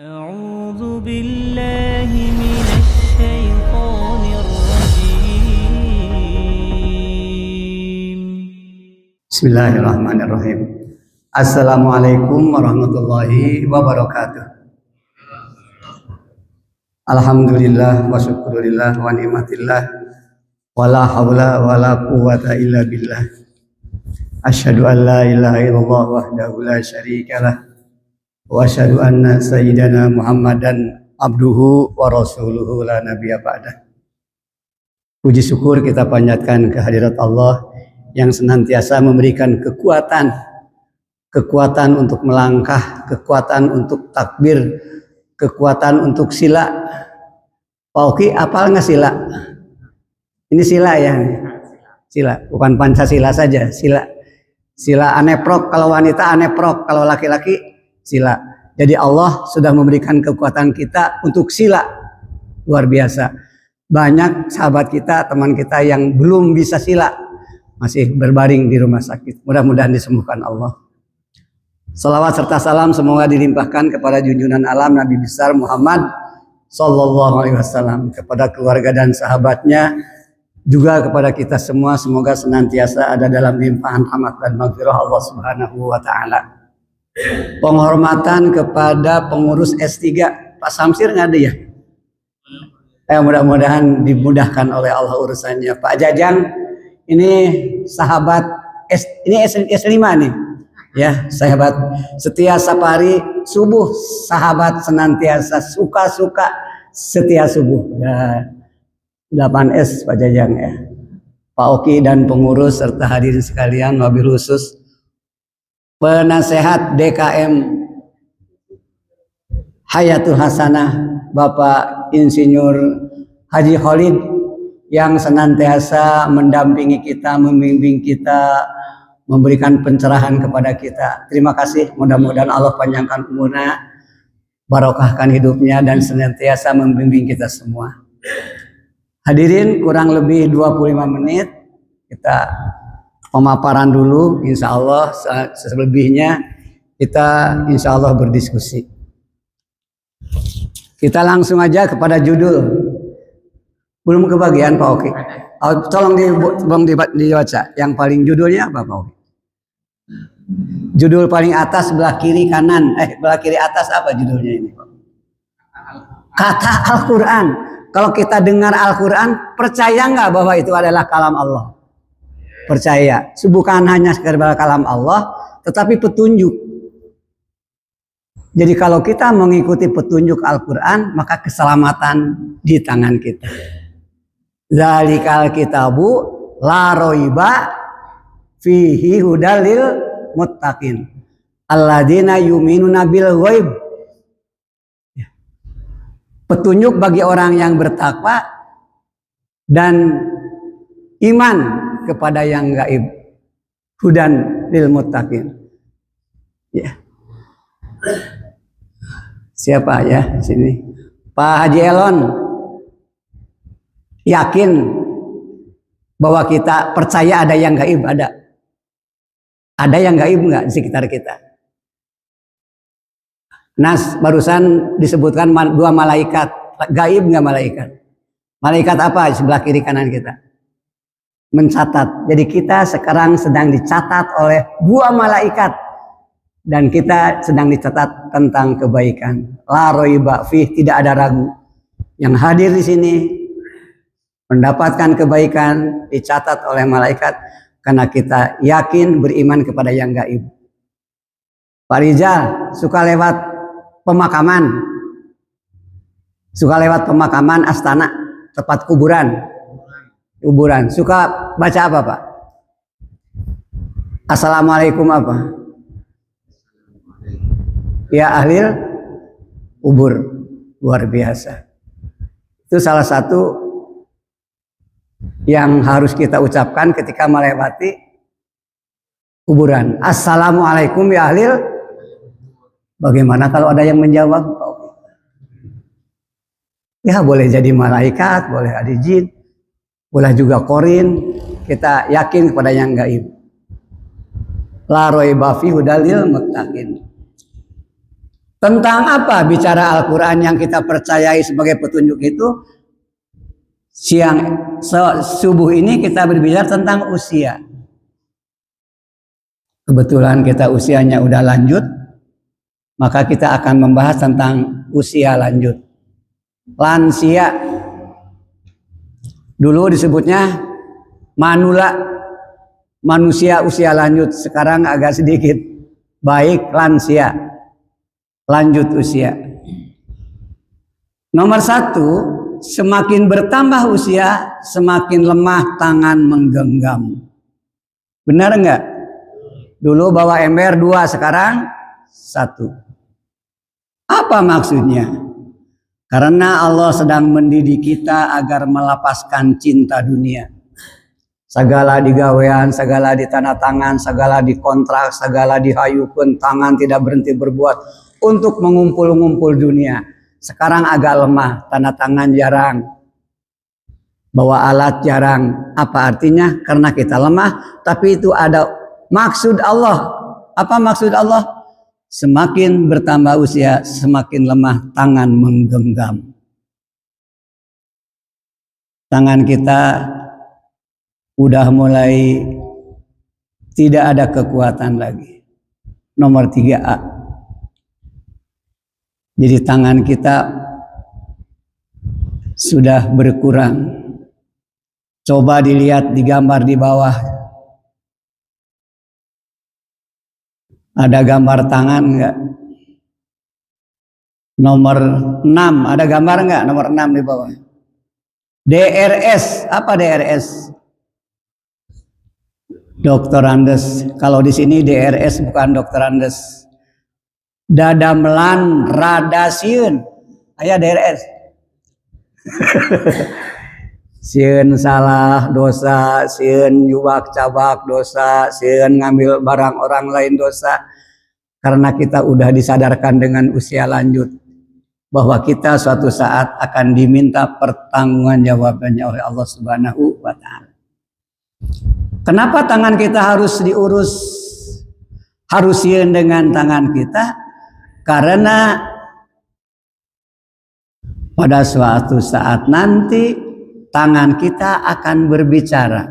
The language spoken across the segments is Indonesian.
أعوذ بالله من الشيطان الرجيم. Bismillahirrahmanirrahim. Assalamualaikum warahmatullahi wabarakatuh. Alhamdulillah wa syukurillah wa ni'matillah wa la hawla wa la quwwata illa billah. Asyhadu an la ilaha illallah wahdahu la syarika lah wa asyhadu anna sayyidana Muhammadan abduhu wa rasuluhu la nabiyya ba'dah. Puji syukur kita panjatkan kehadirat Allah yang senantiasa memberikan kekuatan untuk melangkah, kekuatan untuk takbir, kekuatan untuk sila. Pak Oki, apal nggak sila? Ini sila ya, sila, bukan Pancasila saja, sila. Sila aneprok, kalau wanita aneprok, kalau laki-laki sila. Jadi Allah sudah memberikan kekuatan kita untuk sila. Luar biasa. Banyak sahabat kita, teman kita yang belum bisa sila, masih berbaring di rumah sakit. Mudah-mudahan disembuhkan Allah. Salawat serta salam semoga dilimpahkan kepada junjungan alam Nabi besar Muhammad Sallallahu Alaihi Wasallam, kepada keluarga dan sahabatnya, juga kepada kita semua. Semoga senantiasa ada dalam limpahan rahmat dan maghfirah Allah Subhanahu Wa Taala. Penghormatan kepada pengurus S3, Pak Samsir nggak ada ya? Mudah-mudahan dimudahkan oleh Allah urusannya. Pak Jajang, ini sahabat ini S5 nih. Ya, sahabat setia sapari subuh, sahabat senantiasa suka-suka setia subuh. Ya, 8S Pak Jajang ya. Pak Oki dan pengurus serta hadirin sekalian, wabil khusus penasehat DKM Hayatul Hasanah Bapak Insinyur Haji Khalid yang senantiasa mendampingi kita, membimbing kita, memberikan pencerahan kepada kita. Terima kasih, mudah-mudahan Allah panjangkan umurnya, barokahkan hidupnya, dan senantiasa membimbing kita semua. Hadirin, kurang lebih 25 menit kita pemaparan dulu, insya Allah. Selebihnya kita insya Allah berdiskusi. Kita langsung aja kepada judul. Belum kebagian Pak Oki. Tolong dibaca. Yang paling judulnya apa Pak Oki? Judul paling atas sebelah kiri kanan. Sebelah kiri atas apa judulnya ini? Kata Al-Quran. Kalau kita dengar Al-Quran, percaya nggak bahwa itu adalah kalam Allah? Percaya. Bukan hanya sekedar kalam Allah, tetapi petunjuk. Jadi kalau kita mengikuti petunjuk Al-Quran, maka keselamatan di tangan kita. Zalikal kitabu la roiba fihi hudalil muttaqin alladzina yu'minuna bil ghaib. Petunjuk bagi orang yang bertakwa dan iman kepada yang gaib. Hudan lil muttaqin. Ya. Siapa ya sini? Pak Haji Elon. Yakin bahwa kita percaya ada yang gaib? Ada yang gaib nggak di sekitar kita? Nas barusan disebutkan 2 malaikat. Gaib nggak malaikat? Malaikat apa di sebelah kiri kanan kita? Mencatat. Jadi kita sekarang sedang dicatat oleh 2 malaikat, dan kita sedang dicatat tentang kebaikan. La roiba fih, tidak ada ragu. Yang hadir di sini mendapatkan kebaikan, dicatat oleh malaikat karena kita yakin beriman kepada yang gaib. Pak Rizal suka lewat pemakaman, astana, tempat kuburan. Suka baca apa Pak? Assalamualaikum apa? Ya ahlil kubur. Luar biasa. Itu salah satu yang harus kita ucapkan ketika melewati kuburan. Assalamualaikum ya ahlil. Bagaimana kalau ada yang menjawab? Ya boleh jadi malaikat, boleh ada jin, boleh juga korin. Kita yakin kepada yang gaib. La roiba fi hudalil muttaqin. Tentang apa bicara Al-Quran yang kita percayai sebagai petunjuk itu? Subuh ini kita berbicara tentang usia. Kebetulan kita usianya udah lanjut, maka kita akan membahas tentang usia lanjut. Lansia. Dulu disebutnya manula, manusia usia lanjut. Sekarang agak sedikit baik lansia. Lanjut usia. Nomor 1, semakin bertambah usia, semakin lemah tangan menggenggam. Benar enggak? Dulu bawa ember 2, sekarang 1. Apa maksudnya? Karena Allah sedang mendidik kita agar melepaskan cinta dunia. Segala digawean, segala di tanda tangan, segala dikontrak, segala dihayukeun, tangan tidak berhenti berbuat untuk mengumpul-ngumpul dunia. Sekarang agak lemah, tanda tangan jarang, bawa alat jarang. Apa artinya? Karena kita lemah, tapi itu ada maksud Allah. Apa maksud Allah? Semakin bertambah usia, semakin lemah tangan menggenggam. Tangan kita udah mulai tidak ada kekuatan lagi. Nomor 3A. Jadi tangan kita sudah berkurang. Coba dilihat di gambar di bawah. Ada gambar tangan enggak? Nomor 6, ada gambar enggak? Nomor 6 di bawah. DRS, apa DRS? Dokter Andes. Kalau di sini DRS bukan Dokter Andes. Dadamelan radasieun. Aya DRS. Sieun salah dosa, sieun nyubak cabak dosa, sieun ngambil barang orang lain dosa. Karena kita udah disadarkan dengan usia lanjut bahwa kita suatu saat akan diminta pertanggungjawabannya oleh Allah Subhanahu wa taala. Kenapa tangan kita harus diurus? Harus sieun dengan tangan kita? Karena pada suatu saat nanti tangan kita akan berbicara.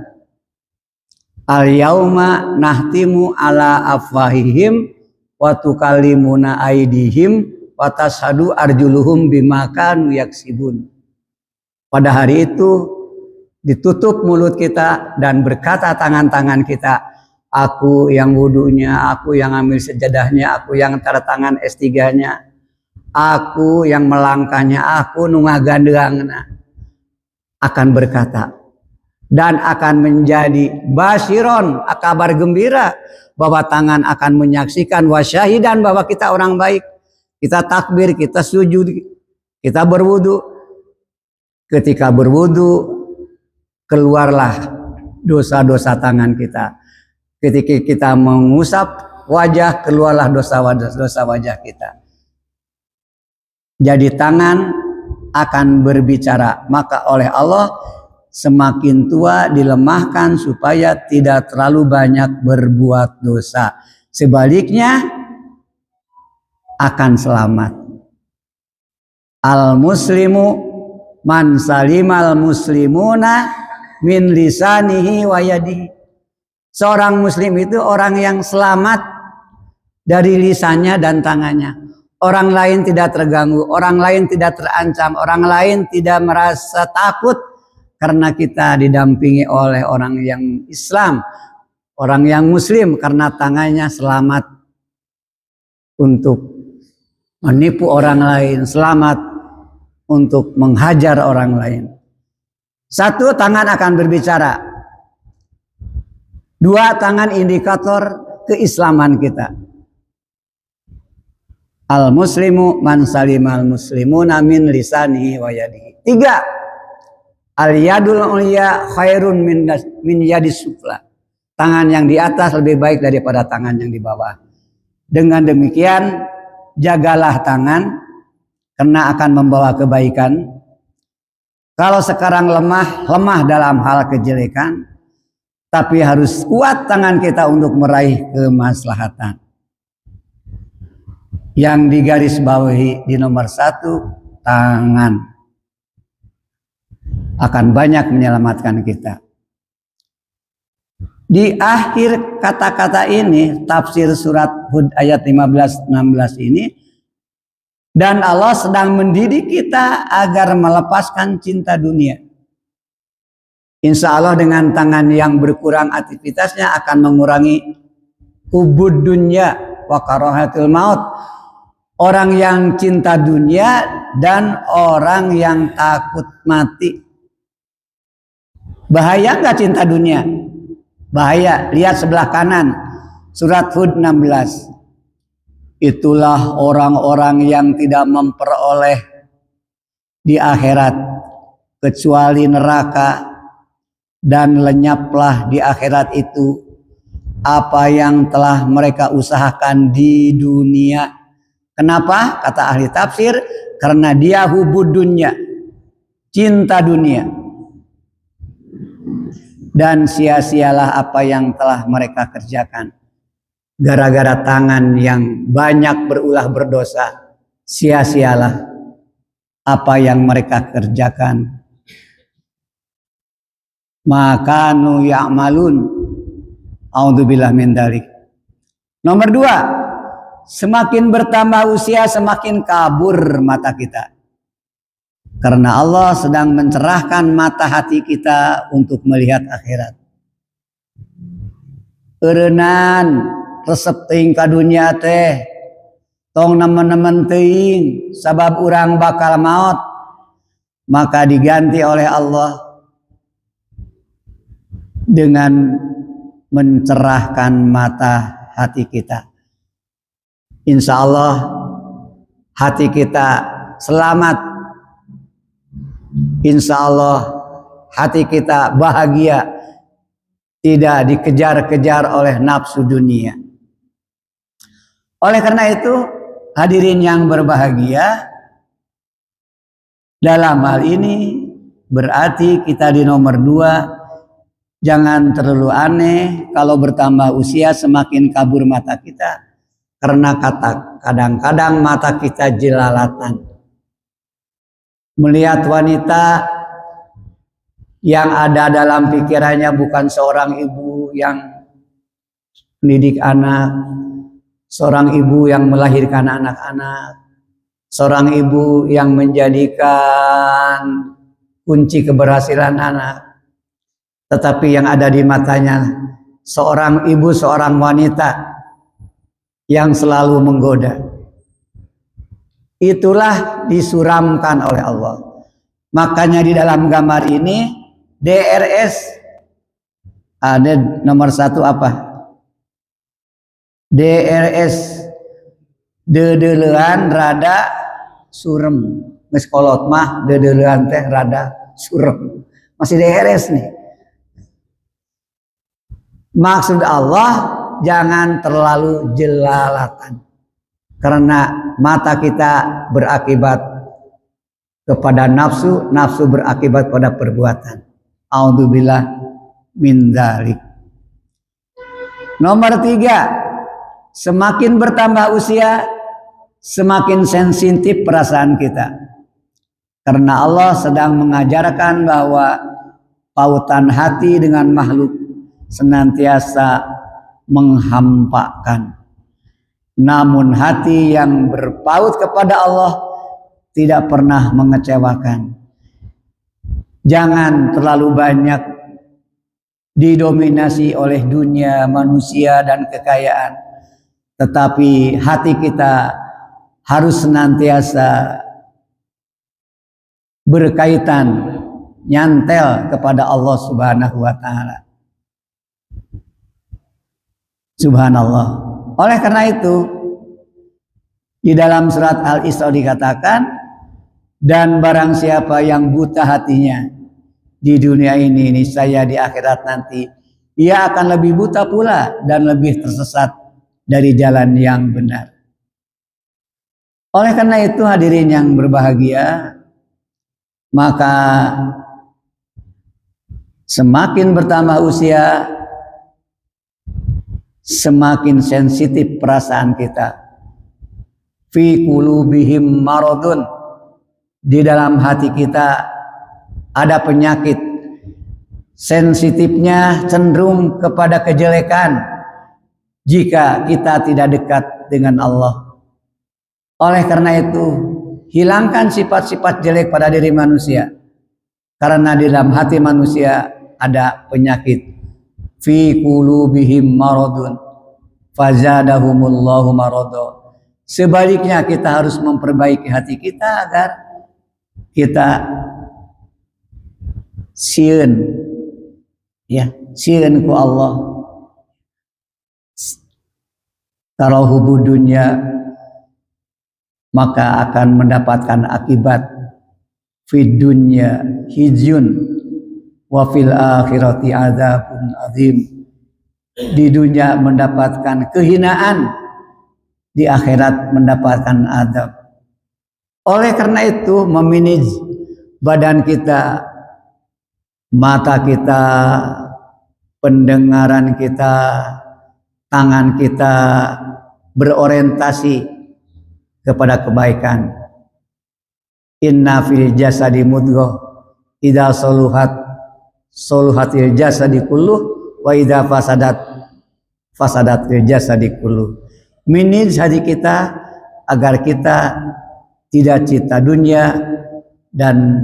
Al-yauma nahtimu ala afwahihim wa tukallimuna aydihim wa tashhadu arjuluhum bima kanu yaksibun. Pada hari itu ditutup mulut kita dan berkata tangan-tangan kita, aku yang wudunya, aku yang ambil sejadahnya, aku yang tanda tangan S3-nya, aku yang melangkahnya, aku nungagandangna, akan berkata dan akan menjadi basyiron, kabar gembira bahwa tangan akan menyaksikan wasyahidan bahwa kita orang baik. Kita takbir, kita sujud, kita berwudu. Ketika berwudu keluarlah dosa-dosa tangan kita. Ketika kita mengusap wajah, keluarlah dosa wajah kita. Jadi tangan akan berbicara. Maka oleh Allah semakin tua dilemahkan supaya tidak terlalu banyak berbuat dosa. Sebaliknya akan selamat. Al-muslimu man salimal muslimuna min lisanihi wa yadihi. Seorang muslim itu orang yang selamat dari lisannya dan tangannya. Orang lain tidak terganggu, orang lain tidak terancam, orang lain tidak merasa takut karena kita didampingi oleh orang yang Islam, orang yang muslim, karena tangannya selamat untuk menipu orang lain, selamat untuk menghajar orang lain. 1, tangan akan berbicara. 2, tangan indikator keislaman kita. Al-muslimu man salimal muslimuna min lisanihi wa yadihi. 3, al-yadul ulya khairun min yadis sufla. Tangan yang di atas lebih baik daripada tangan yang di bawah. Dengan demikian, jagalah tangan karena akan membawa kebaikan. Kalau sekarang lemah dalam hal kejelekan, tapi harus kuat tangan kita untuk meraih kemaslahatan. Yang digarisbawahi di nomor 1, tangan. Akan banyak menyelamatkan kita. Di akhir kata-kata ini, tafsir surat Hud ayat 15-16 ini, dan Allah sedang mendidik kita agar melepaskan cinta dunia. Insya Allah dengan tangan yang berkurang aktivitasnya akan mengurangi hubud dunya wa karahatul maut. Orang yang cinta dunia dan orang yang takut mati. Bahaya nggak cinta dunia? Bahaya. Lihat sebelah kanan, surat Hud 16. Itulah orang-orang yang tidak memperoleh di akhirat kecuali neraka, dan lenyaplah di akhirat itu apa yang telah mereka usahakan di dunia. Kenapa? Kata ahli tafsir, karena dia hubud dunya, cinta dunia. Dan sia-sialah apa yang telah mereka kerjakan. Gara-gara tangan yang banyak berulah berdosa, sia-sialah apa yang mereka kerjakan. Maka nu ya'malun. A'udzubillah min dzalik. Nomor 2, semakin bertambah usia semakin kabur mata kita. Karena Allah sedang mencerahkan mata hati kita untuk melihat akhirat. Eureunnan resep teuing ka dunya teh, tong nemen-nemen teuing sabab urang bakal maut, maka diganti oleh Allah dengan mencerahkan mata hati kita. Insya Allah hati kita selamat. Insya Allah hati kita bahagia, tidak dikejar-kejar oleh nafsu dunia. Oleh karena itu, hadirin yang berbahagia, dalam hal ini berarti kita di nomor 2, jangan terlalu aneh kalau bertambah usia semakin kabur mata kita, karena kadang-kadang mata kita jelalatan. Melihat wanita yang ada dalam pikirannya bukan seorang ibu yang mendidik anak, seorang ibu yang melahirkan anak-anak, seorang ibu yang menjadikan kunci keberhasilan anak, tetapi yang ada di matanya seorang ibu, seorang wanita yang selalu menggoda. Itulah disuramkan oleh Allah. Makanya di dalam gambar ini DRS ada nomor 1 apa? DRS, dedeulean rada surem. Geus kolot mah dedeulean teh rada surem. Masih DRS nih. Maksud Allah jangan terlalu jelalatan. Karena mata kita berakibat kepada nafsu, nafsu berakibat pada perbuatan. A'udzubillah min dzalik. Nomor 3, semakin bertambah usia, semakin sensitif perasaan kita. Karena Allah sedang mengajarkan bahwa pautan hati dengan makhluk senantiasa menghampakan. Namun hati yang berpaut kepada Allah tidak pernah mengecewakan. Jangan terlalu banyak didominasi oleh dunia, manusia, dan kekayaan. Tetapi hati kita harus senantiasa berkaitan, nyantel kepada Allah Subhanahu wa Ta'ala. Subhanallah. Oleh karena itu, di dalam surat Al-Isra dikatakan, dan barang siapa yang buta hatinya di dunia ini, niscaya di akhirat nanti, ia akan lebih buta pula dan lebih tersesat dari jalan yang benar. Oleh karena itu, hadirin yang berbahagia, maka semakin bertambah usia, semakin sensitif perasaan kita. fi qulubihim maradun, di dalam hati kita ada penyakit, sensitifnya cenderung kepada kejelekan jika kita tidak dekat dengan Allah. Oleh karena itu, hilangkan sifat-sifat jelek pada diri manusia, karena di dalam hati manusia ada penyakit. Fi qulubihim maradun fazadahumullahu marada. Sebaliknya kita harus memperbaiki hati kita agar kita sieun, ya, sieun ku Allah. Kalau hubud dunia, maka akan mendapatkan akibat fid dunya hizyun wa fil akhirati adzabun azim. Di dunia mendapatkan kehinaan, di akhirat mendapatkan azab. Oleh karena itu, memanage badan kita, mata kita, pendengaran kita, tangan kita berorientasi kepada kebaikan. Inna fil jasadi mudghah idza soluhatil jasadi kulluh wa idza fasadat jasadi kulluh. Manage hati kita agar kita tidak cinta dunia dan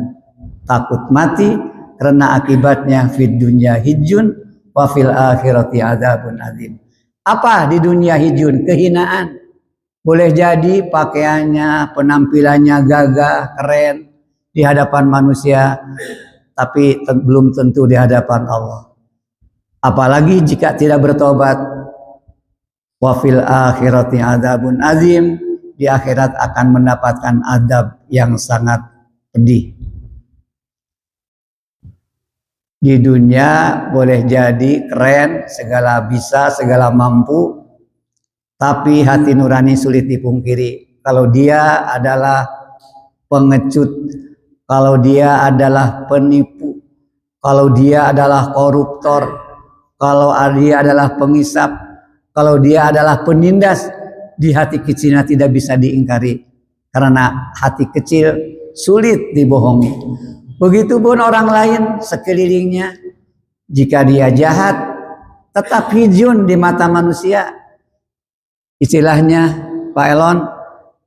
takut mati, karena akibatnya fid dunya hijjun wa fil akhirati adzabun azim. Apa di dunia hijjun? Kehinaan. Boleh jadi pakaiannya, penampilannya gagah, keren di hadapan manusia, tapi belum tentu di hadapan Allah. Apalagi jika tidak bertobat. Wa fil akhirati adzabun azim, di akhirat akan mendapatkan azab yang sangat pedih. Di dunia boleh jadi keren, segala bisa, segala mampu, tapi hati nurani sulit dipungkiri. Kalau dia adalah pengecut, kalau dia adalah penipu, kalau dia adalah koruptor, kalau dia adalah pengisap, kalau dia adalah penindas, di hati kecilnya tidak bisa diingkari. Karena hati kecil sulit dibohongi. Begitupun orang lain sekelilingnya. Jika dia jahat, tetap hijun di mata manusia. Istilahnya Pak Elon,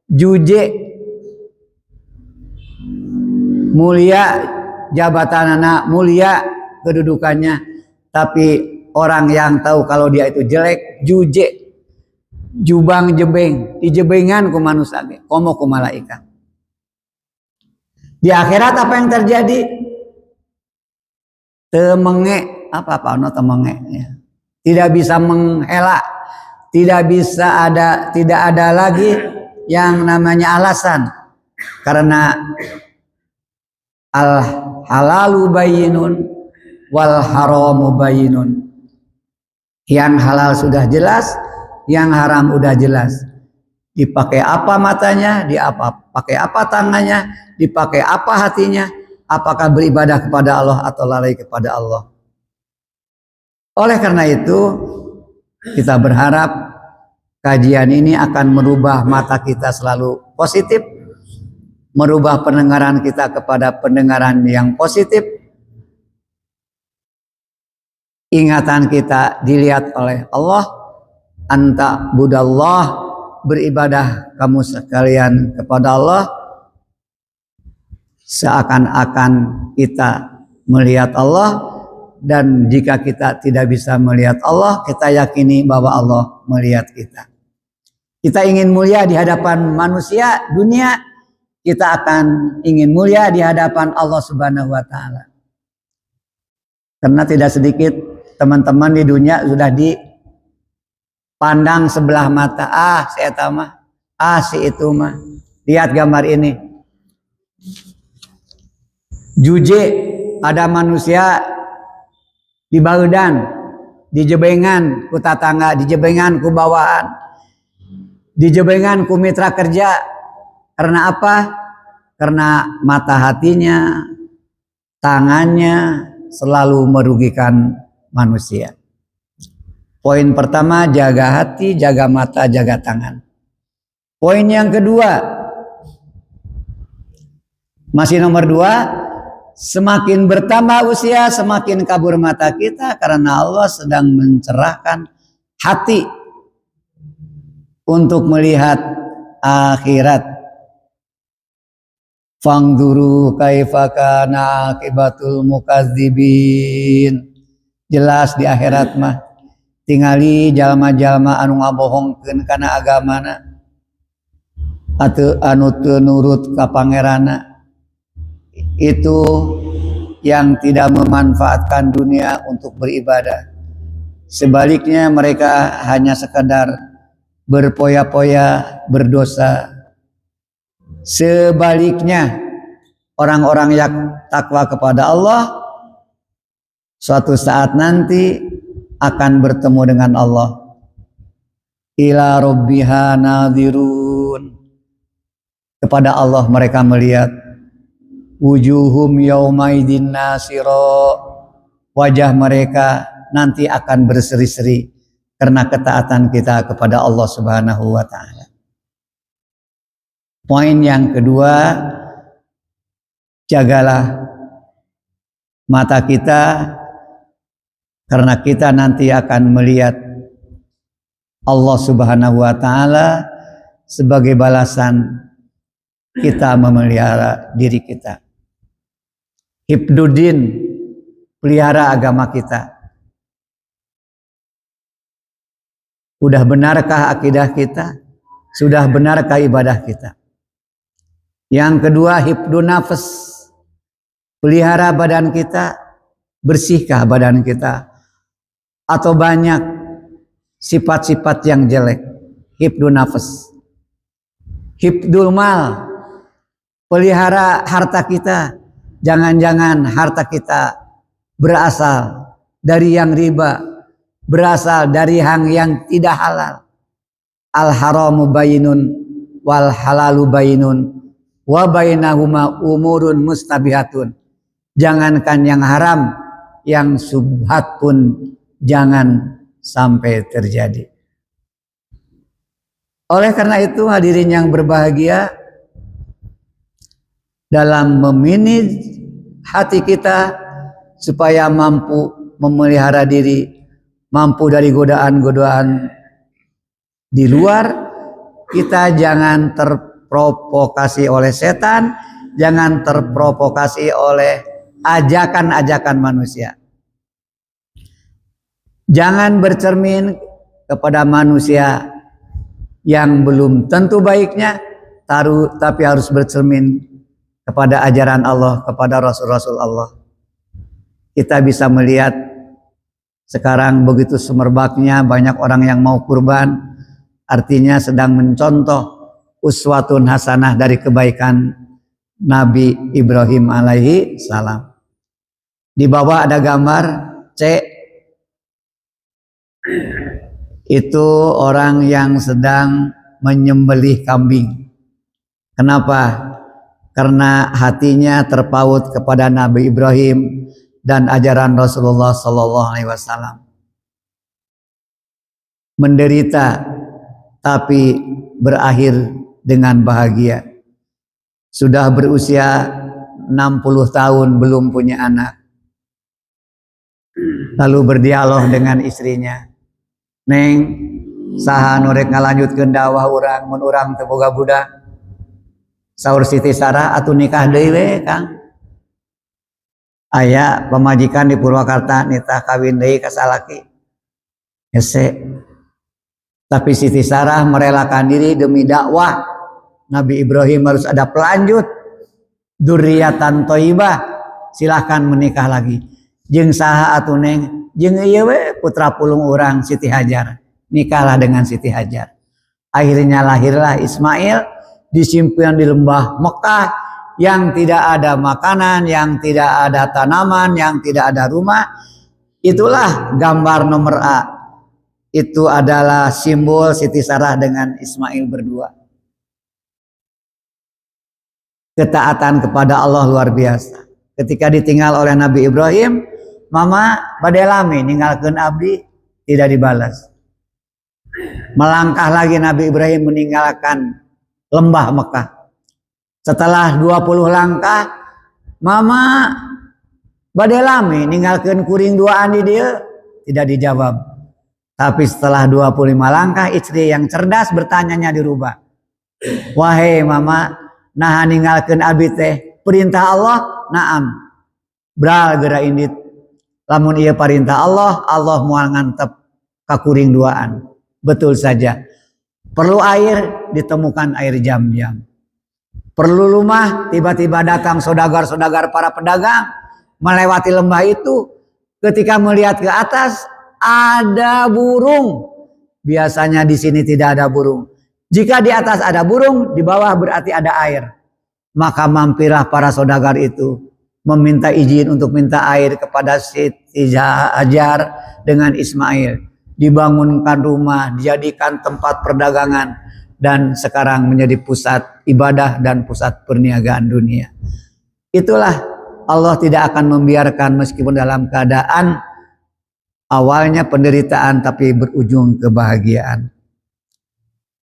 juje, mulia jabatan anak, mulia kedudukannya, tapi orang yang tahu kalau dia itu jelek, juje, jubang jebeng, dijebengan ku manusia, komo ku malaikat. Di akhirat apa yang terjadi? Temenge, apa no temenge, ya. Tidak bisa mengelak, tidak ada lagi yang namanya alasan, karena al halalu bayyinun wal haramu bayyinun. Yang halal sudah jelas, yang haram udah jelas. Dipakai apa matanya, dipakai apa tangannya, dipakai apa hatinya, apakah beribadah kepada Allah atau lalai kepada Allah. Oleh karena itu, kita berharap kajian ini akan merubah mata kita selalu positif, merubah pendengaran kita kepada pendengaran yang positif, ingatan kita dilihat oleh Allah, anta budallah, beribadah kamu sekalian kepada Allah, seakan-akan kita melihat Allah. Dan jika kita tidak bisa melihat Allah, kita yakini bahwa Allah melihat kita. Kita ingin mulia di hadapan manusia dunia, kita akan ingin mulia di hadapan Allah Subhanahu wa Ta'ala. Karena tidak sedikit teman-teman di dunia sudah dipandang sebelah mata, si eta mah, si itu mah. Lihat gambar ini. Juje, ada manusia di baeudan, di jebengan ku tatangga, di jebengan ku bawaan, di jebengan ku mitra kerja. Karena apa? Karena mata hatinya, tangannya selalu merugikan manusia. Poin pertama, jaga hati, jaga mata, jaga tangan. Poin yang kedua, masih nomor 2, semakin bertambah usia semakin kabur mata kita karena Allah sedang mencerahkan hati untuk melihat akhirat. Fangduru kaifa kana akibatul mukadzibin. Jelas di akhirat mah tingali jalma-jalma anu ngabohongkeun kana agamana atau anu teu nurut ka pangerana, itu yang tidak memanfaatkan dunia untuk beribadah. Sebaliknya mereka hanya sekedar berpoya-poya berdosa. Sebaliknya orang-orang yang takwa kepada Allah suatu saat nanti akan bertemu dengan Allah. Ila rabbiha nadhirun. Kepada Allah mereka melihat. Wujuhum yaumaidin nasiro. Wajah mereka nanti akan berseri-seri karena ketaatan kita kepada Allah Subhanahu wa taala. Poin yang kedua, jagalah mata kita karena kita nanti akan melihat Allah Subhanahu wa taala sebagai balasan kita memelihara diri kita. Hifduddin, pelihara agama kita. Sudah benarkah akidah kita? Sudah benarkah ibadah kita? Yang kedua, hifdun nafas, pelihara badan kita. Bersihkah badan kita? Atau banyak sifat-sifat yang jelek? Hifdun nafas. Hifdul mal, pelihara harta kita. Jangan-jangan harta kita berasal dari yang riba, berasal dari yang tidak halal. Al haramu bayinun wal halalu bayinun wa bainahuma umurun mustabihatun. Jangankan yang haram, yang subhat pun jangan sampai terjadi. Oleh karena itu hadirin yang berbahagia, dalam memanage hati kita supaya mampu memelihara diri, mampu dari godaan-godaan di luar, kita jangan terprovokasi oleh setan, jangan terprovokasi oleh ajakan-ajakan manusia. Jangan bercermin kepada manusia yang belum tentu baiknya, tapi harus bercermin kepada ajaran Allah, kepada Rasul-Rasul Allah. Kita bisa melihat sekarang begitu semerbaknya banyak orang yang mau kurban, artinya sedang mencontoh uswatun hasanah dari kebaikan Nabi Ibrahim alaihi salam. Di bawah ada gambar C. Itu orang yang sedang menyembelih kambing. Kenapa? Karena hatinya terpaut kepada Nabi Ibrahim dan ajaran Rasulullah Sallallahu Alaihi Wasallam. Menderita tapi berakhir dengan bahagia. Sudah berusia 60 tahun belum punya anak. Lalu berdialog dengan istrinya. Neng, saha nu rek ngalanjutkeun dakwah urang mun urang teu boga budak. Saur Siti Sarah atuh nikah deui we, Kang. Aya pamajikan di Purwakarta nitah kawin deui ka salaki. Hese. Tapi Siti Sarah merelakan diri demi dakwah. Nabi Ibrahim harus ada pelanjut. Dzurriatan thayyibah. Silahkan menikah lagi. Jeung saha atuh Neng? Jeung ieu we putra pulung urang Siti Hajar. Nikahlah dengan Siti Hajar. Akhirnya lahirlah Ismail. Disimpan di lembah Mekah yang tidak ada makanan, yang tidak ada tanaman, yang tidak ada rumah. Itulah gambar nomor A. Itu adalah simbol Siti Sarah dengan Ismail berdua. Ketaatan kepada Allah luar biasa. Ketika ditinggal oleh Nabi Ibrahim, mama bade lami ninggalkeun abdi, tidak dibalas. Melangkah lagi Nabi Ibrahim meninggalkan lembah Mekah. Setelah 20 langkah, mama badai lami ninggalkeun kuring duaan di dia, tidak dijawab. Tapi setelah 25 langkah, istri yang cerdas bertanyanya dirubah. Wahai mama, nah ninggalkeun abi teh perintah Allah? Naam. Bral geura indit. Lamun ieu perintah Allah, Allah moal ngantep ka kuring duaan. Betul saja. Perlu air, ditemukan air jam-jam. Perlu rumah, tiba-tiba datang saudagar-saudagar para pedagang melewati lembah itu. Ketika melihat ke atas, ada burung. Biasanya di sini tidak ada burung. Jika di atas ada burung, di bawah berarti ada air. Maka mampirlah para saudagar itu meminta izin untuk minta air kepada Siti Hajar dengan Ismail. Dibangunkan rumah, dijadikan tempat perdagangan, dan sekarang menjadi pusat ibadah dan pusat perniagaan dunia. Itulah Allah tidak akan membiarkan meskipun dalam keadaan awalnya penderitaan tapi berujung kebahagiaan.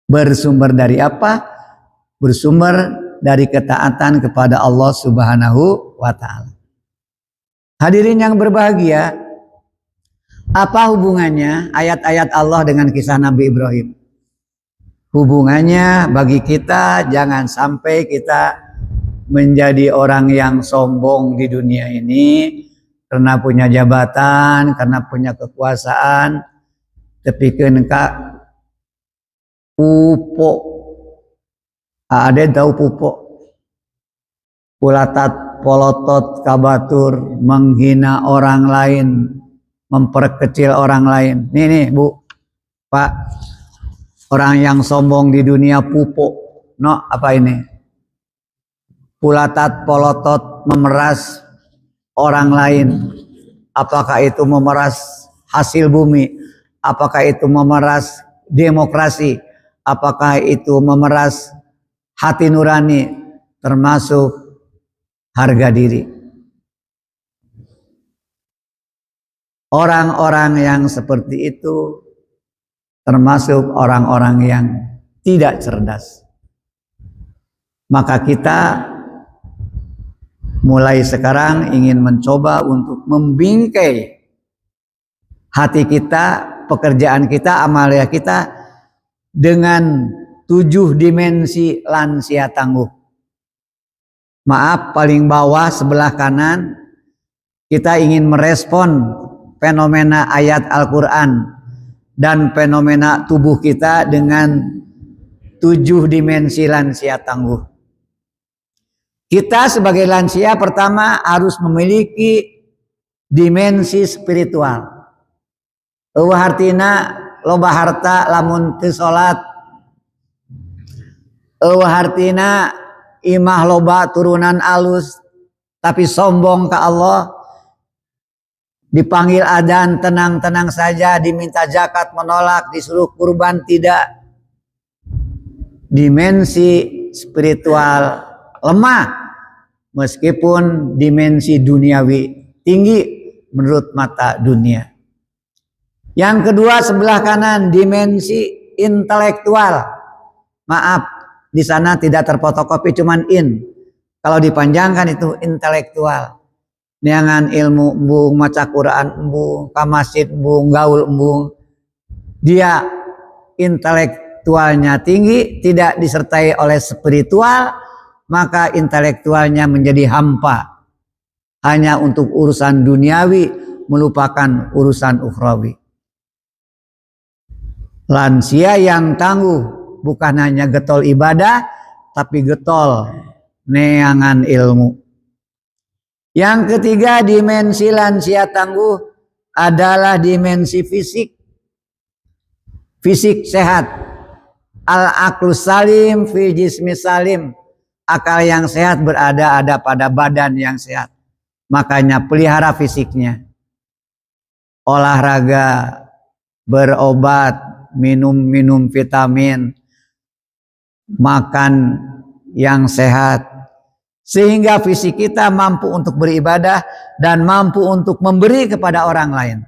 Bersumber dari apa? Bersumber dari ketaatan kepada Allah Subhanahu wa ta'ala. Hadirin yang berbahagia, apa hubungannya ayat-ayat Allah dengan kisah Nabi Ibrahim? Hubungannya bagi kita, jangan sampai kita menjadi orang yang sombong di dunia ini karena punya jabatan, karena punya kekuasaan, tapi kena pupo. Ada tahu pupo? Pulatat, polotot, kabatur, menghina orang lain, memperkecil orang lain. Nih Bu, Pak, orang yang sombong di dunia pupo. No, apa ini? Pulatat, polotot, memeras orang lain. Apakah itu memeras hasil bumi? Apakah itu memeras demokrasi? Apakah itu memeras hati nurani, termasuk harga diri? Orang-orang yang seperti itu termasuk orang-orang yang tidak cerdas. Maka kita mulai sekarang ingin mencoba untuk membingkai hati kita, pekerjaan kita, amalia kita dengan 7 dimensi lansia tangguh. Maaf, paling bawah sebelah kanan kita ingin merespon fenomena ayat Al-Quran dan fenomena tubuh kita dengan 7 dimensi lansia tangguh. Kita sebagai lansia pertama harus memiliki dimensi spiritual. Hartina loba harta lamun teu salat. Hartina imah loba turunan alus tapi sombong ke Allah. Dipanggil adzan tenang-tenang saja, diminta zakat menolak, disuruh kurban tidak. Dimensi spiritual lemah meskipun dimensi duniawi tinggi menurut mata dunia. Yang kedua sebelah kanan dimensi intelektual. Maaf, di sana tidak terfotokopi cuman in. Kalau dipanjangkan itu intelektual. Niangan ilmu embung, maca Quran embung, ka masjid embung, gaul embung. Dia intelektualnya tinggi, tidak disertai oleh spiritual, maka intelektualnya menjadi hampa. Hanya untuk urusan duniawi, melupakan urusan ukhrawi. Lansia yang tangguh bukan hanya getol ibadah, tapi getol neangan ilmu. Yang ketiga dimensi lansia tangguh adalah dimensi fisik. Fisik sehat. Al-aqlu salim fi jismi salim. Akal yang sehat ada pada badan yang sehat. Makanya pelihara fisiknya. Olahraga, berobat, minum vitamin, makan yang sehat. Sehingga fisik kita mampu untuk beribadah dan mampu untuk memberi kepada orang lain.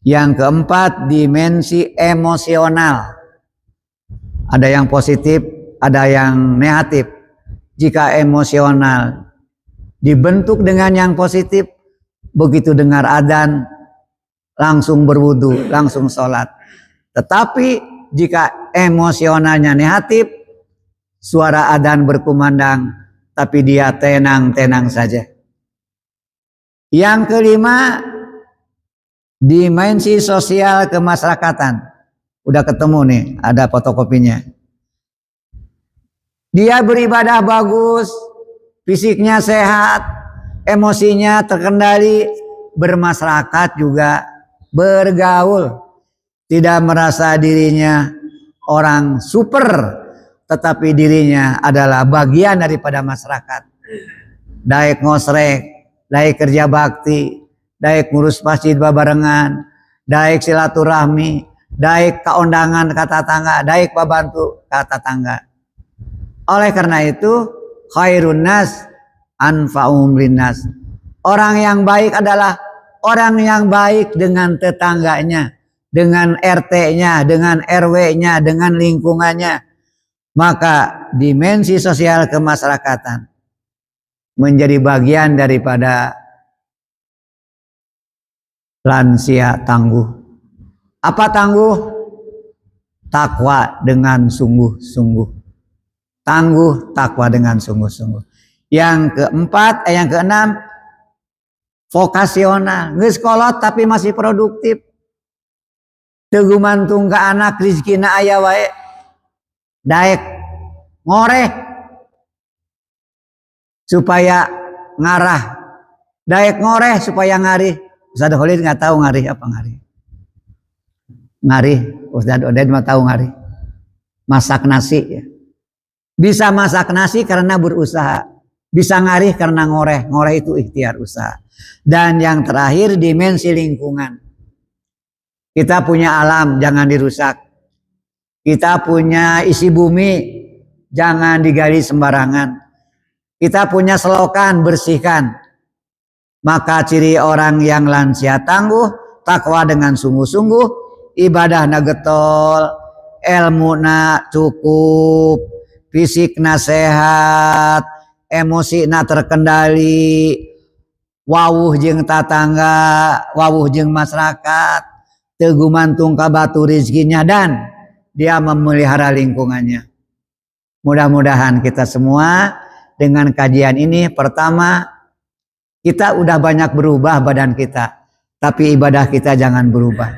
Yang keempat, dimensi emosional. Ada yang positif, ada yang negatif. Jika emosional dibentuk dengan yang positif, begitu dengar adzan langsung berwudu, langsung sholat. Tetapi jika emosionalnya negatif, suara adzan berkumandang, tapi dia tenang-tenang saja. Yang kelima, dimensi sosial kemasyarakatan. Udah ketemu nih, ada fotokopinya. Dia beribadah bagus, fisiknya sehat, emosinya terkendali, bermasyarakat juga, bergaul. Tidak merasa dirinya orang super, tetapi dirinya adalah bagian daripada masyarakat. Daek ngosrek, daek kerja bakti, daek ngurus masjid babarengan, daek silaturahmi, daek kaundangan kata tangga, daek babantu kata tangga. Oleh karena itu, khairun nas anfa'uhum linnas. Orang yang baik adalah orang yang baik dengan tetangganya, dengan RT-nya, dengan RW-nya, dengan lingkungannya. Maka dimensi sosial kemasyarakatan menjadi bagian daripada lansia tangguh. Apa tangguh? Takwa dengan sungguh-sungguh. Tangguh takwa dengan sungguh-sungguh. Yang keempat, yang keenam, vokasional. Geus kolot tapi masih produktif. Teu gumantung ka anak rizkina aya wae. Daek ngoreh supaya ngarah. Daek ngoreh supaya ngarih. Ustaz Khalid nggak tahu ngarih apa ngarih. Ngarih, Ustaz Oded mah tahu ngarih. Masak nasi ya. Bisa masak nasi karena berusaha. Bisa ngarih karena ngoreh. Ngoreh itu ikhtiar usaha. Dan yang terakhir dimensi lingkungan. Kita punya alam, jangan dirusak. Kita punya isi bumi, jangan digali sembarangan. Kita punya selokan, bersihkan. Maka ciri orang yang lansia tangguh, takwa dengan sungguh-sungguh, ibadah na getol, ilmu na cukup, fisikna sehat, emosi na terkendali, wawuh jeung tatangga, wawuh jeung masyarakat, teu gumantung ka batu rizkinya, dan dia memelihara lingkungannya. Mudah-mudahan kita semua dengan kajian ini, pertama, kita udah banyak berubah badan kita, tapi ibadah kita jangan berubah.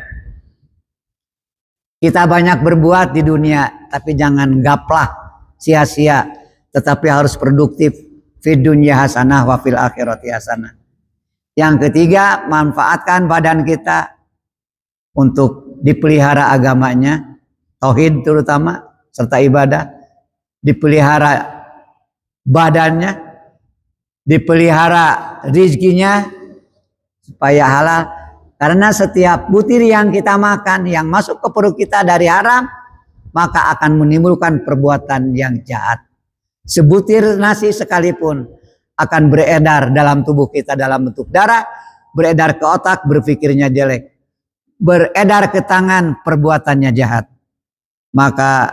Kita banyak berbuat di dunia, tapi jangan gaplah, sia-sia, tetapi harus produktif. Fid dunya hasanah wa fil akhirati hasanah. Yang ketiga, manfaatkan badan kita untuk dipelihara agamanya, tauhid terutama, serta ibadah. Dipelihara badannya, dipelihara rizkinya supaya halal. Karena setiap butir yang kita makan, yang masuk ke perut kita dari haram, maka akan menimbulkan perbuatan yang jahat. Sebutir nasi sekalipun akan beredar dalam tubuh kita dalam bentuk darah, beredar ke otak, berpikirnya jelek, beredar ke tangan, perbuatannya jahat. Maka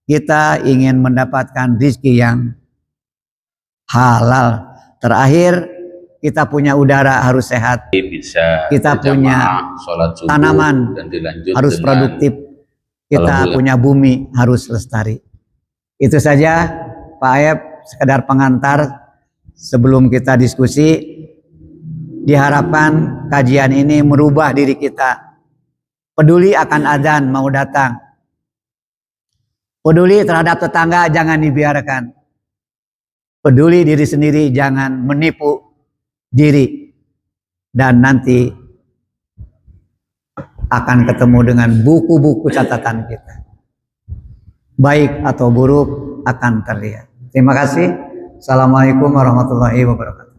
kita ingin mendapatkan rezeki yang halal. Terakhir, kita punya udara harus sehat. Bisa kita punya sholat subuh tanaman dan dilanjut harus produktif. Kita punya bumi harus lestari. Itu saja Pak Aep, sekedar pengantar sebelum kita diskusi. Diharapkan kajian ini merubah diri kita. Peduli akan adzan mau datang. Peduli terhadap tetangga, jangan dibiarkan. Peduli diri sendiri, jangan menipu diri. Dan nanti akan ketemu dengan buku-buku catatan kita. Baik atau buruk akan terlihat. Terima kasih. Assalamualaikum warahmatullahi wabarakatuh.